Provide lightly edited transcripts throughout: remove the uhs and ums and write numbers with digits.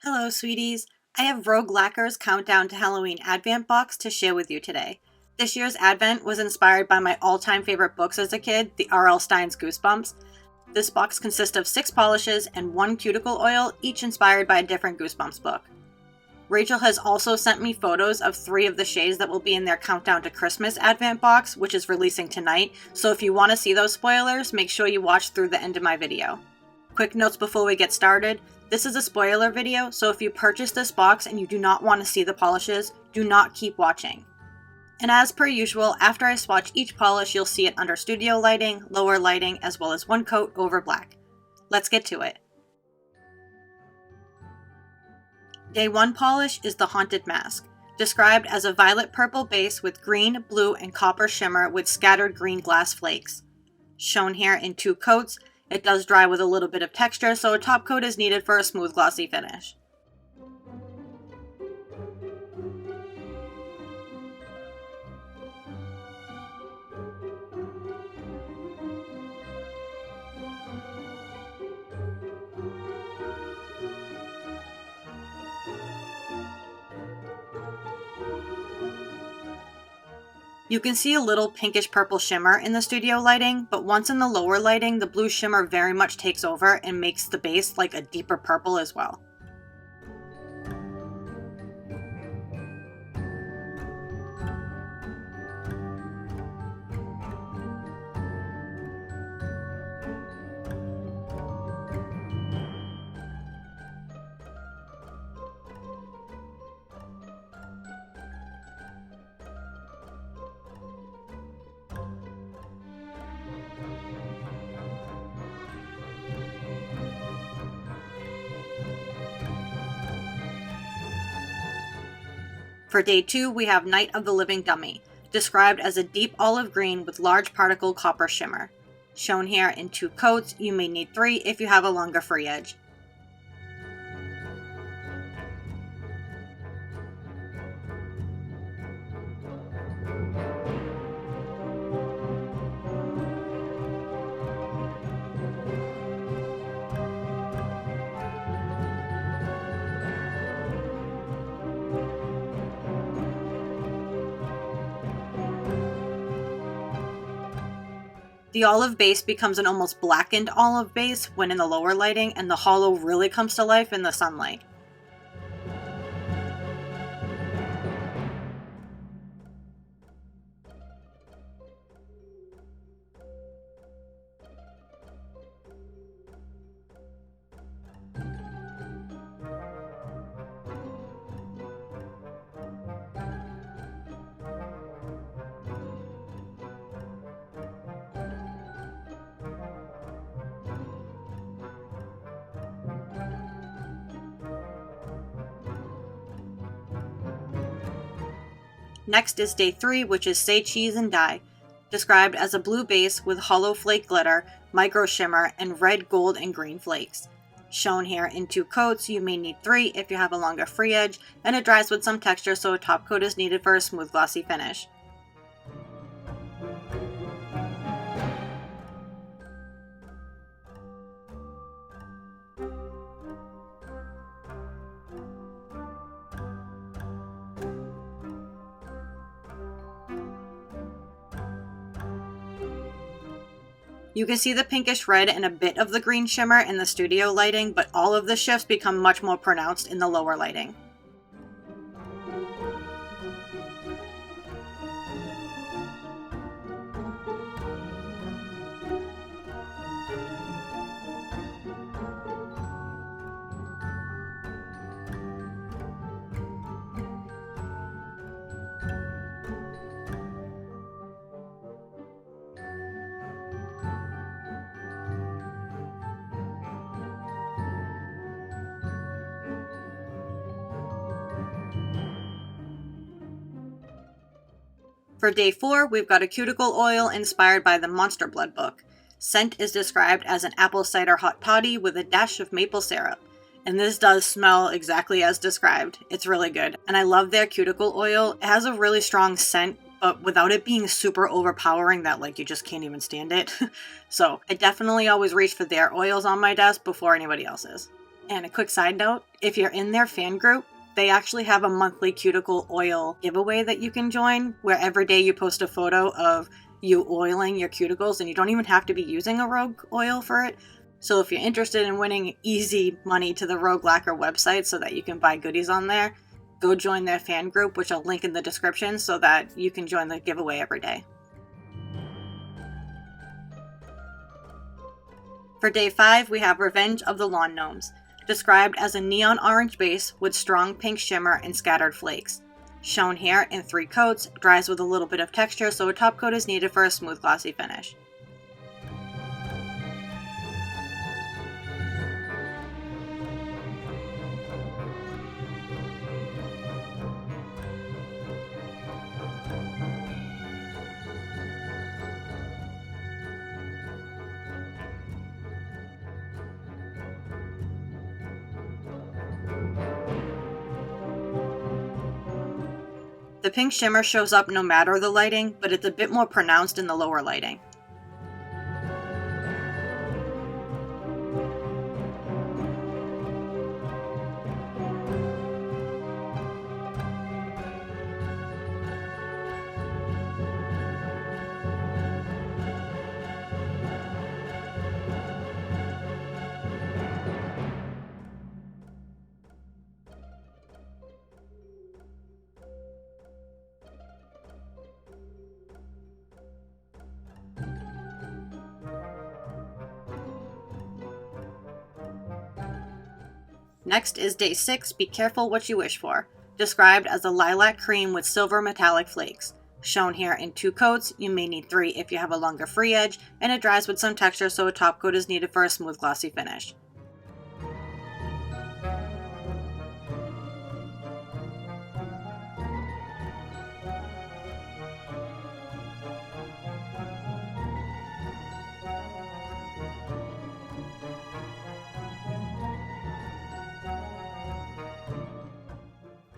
Hello, sweeties. I have Rogue Lacquer's Countdown to Halloween Advent box to share with you today. This year's Advent was inspired by my all-time favorite books as a kid, the R.L. Stine's Goosebumps. This box consists of 6 polishes and 1 cuticle oil, each inspired by a different Goosebumps book. Rachel has also sent me photos of 3 of the shades that will be in their Countdown to Christmas Advent box, which is releasing tonight, so if you want to see those spoilers, make sure you watch through the end of my video. Quick notes before we get started. This is a spoiler video, so if you purchase this box and you do not want to see the polishes, do not keep watching. And as per usual, after I swatch each polish, you'll see it under studio lighting, lower lighting, as well as 1 coat over black. Let's get to it. Day 1 polish is the Haunted Mask, described as a violet-purple base with green, blue, and copper shimmer with scattered green glass flakes. Shown here in 2 coats, it does dry with a little bit of texture, so a top coat is needed for a smooth glossy finish. You can see a little pinkish purple shimmer in the studio lighting, but once in the lower lighting, the blue shimmer very much takes over and makes the base like a deeper purple as well. For day 2, we have Night of the Living Dummy, described as a deep olive green with large particle copper shimmer. Shown here in 2 coats, you may need 3 if you have a longer free edge. The olive base becomes an almost blackened olive base when in the lower lighting, and the hollow really comes to life in the sunlight. Next is day 3, which is Say Cheese and Die, described as a blue base with hollow flake glitter, micro shimmer, and red, gold, and green flakes. Shown here in 2 coats, you may need 3 if you have a longer free edge, and it dries with some texture, so a top coat is needed for a smooth glossy finish. You can see the pinkish red and a bit of the green shimmer in the studio lighting, but all of the shifts become much more pronounced in the lower lighting. For day 4, we've got a cuticle oil inspired by the Monster Blood book. Scent is described as an apple cider hot toddy with a dash of maple syrup. And this does smell exactly as described. It's really good. And I love their cuticle oil. It has a really strong scent, but without it being super overpowering that like you just can't even stand it. So I definitely always reach for their oils on my desk before anybody else's. And a quick side note, if you're in their fan group, they actually have a monthly cuticle oil giveaway that you can join, where every day you post a photo of you oiling your cuticles, and you don't even have to be using a Rogue oil for it. So if you're interested in winning easy money to the Rogue Lacquer website so that you can buy goodies on there, go join their fan group, which I'll link in the description so that you can join the giveaway every day. For day 5, we have Revenge of the Lawn Gnomes, described as a neon orange base with strong pink shimmer and scattered flakes. Shown here in 3 coats, dries with a little bit of texture, so a top coat is needed for a smooth glossy finish. The pink shimmer shows up no matter the lighting, but it's a bit more pronounced in the lower lighting. Next is day 6, Be Careful What You Wish For, described as a lilac cream with silver metallic flakes. Shown here in 2 coats, you may need 3 if you have a longer free edge, and it dries with some texture, so a top coat is needed for a smooth glossy finish.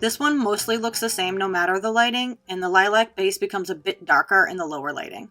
This one mostly looks the same no matter the lighting, and the lilac base becomes a bit darker in the lower lighting.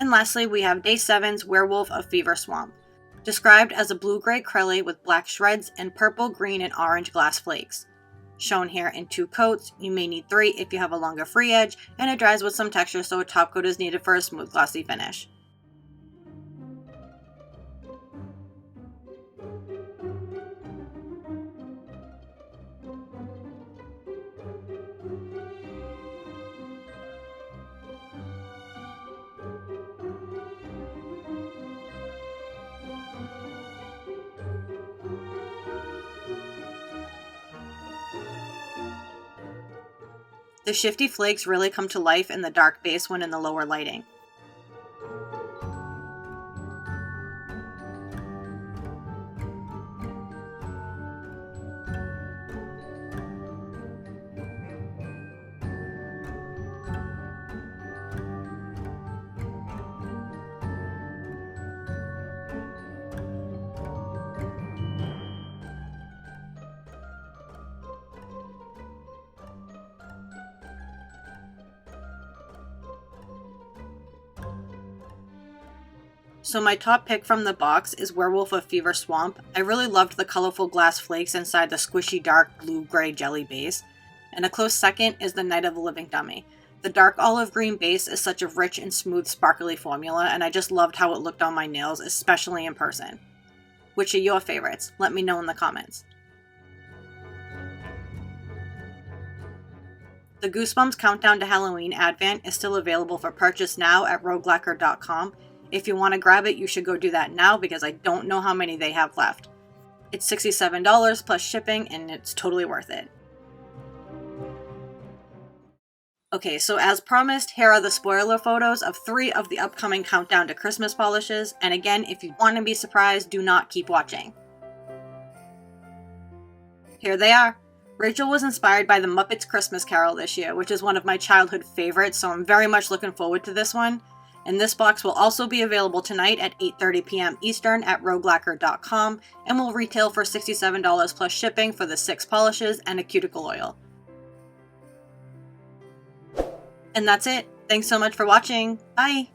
And lastly, we have day 7's Werewolf of Fever Swamp, described as a blue-gray acrylic with black shreds and purple, green, and orange glass flakes. Shown here in 2 coats, you may need 3 if you have a longer free edge, and it dries with some texture, so a top coat is needed for a smooth glossy finish. The shifty flakes really come to life in the dark base when in the lower lighting. So my top pick from the box is Werewolf of Fever Swamp. I really loved the colorful glass flakes inside the squishy dark blue-gray jelly base. And a close second is the Night of the Living Dummy. The dark olive green base is such a rich and smooth sparkly formula, and I just loved how it looked on my nails, especially in person. Which are your favorites? Let me know in the comments. The Goosebumps Countdown to Halloween Advent is still available for purchase now at roguelacquer.com. If you want to grab it, you should go do that now because I don't know how many they have left. It's $67 plus shipping, and it's totally worth it. Okay, so as promised, here are the spoiler photos of 3 of the upcoming Countdown to Christmas polishes, and again, if you want to be surprised, do not keep watching. Here they are. Rachel was inspired by the Muppets Christmas Carol this year, which is one of my childhood favorites, so I'm very much looking forward to this one. And this box will also be available tonight at 8:30 p.m. Eastern at roguelacquer.com and will retail for $67 plus shipping for the 6 polishes and a cuticle oil. And that's it. Thanks so much for watching. Bye!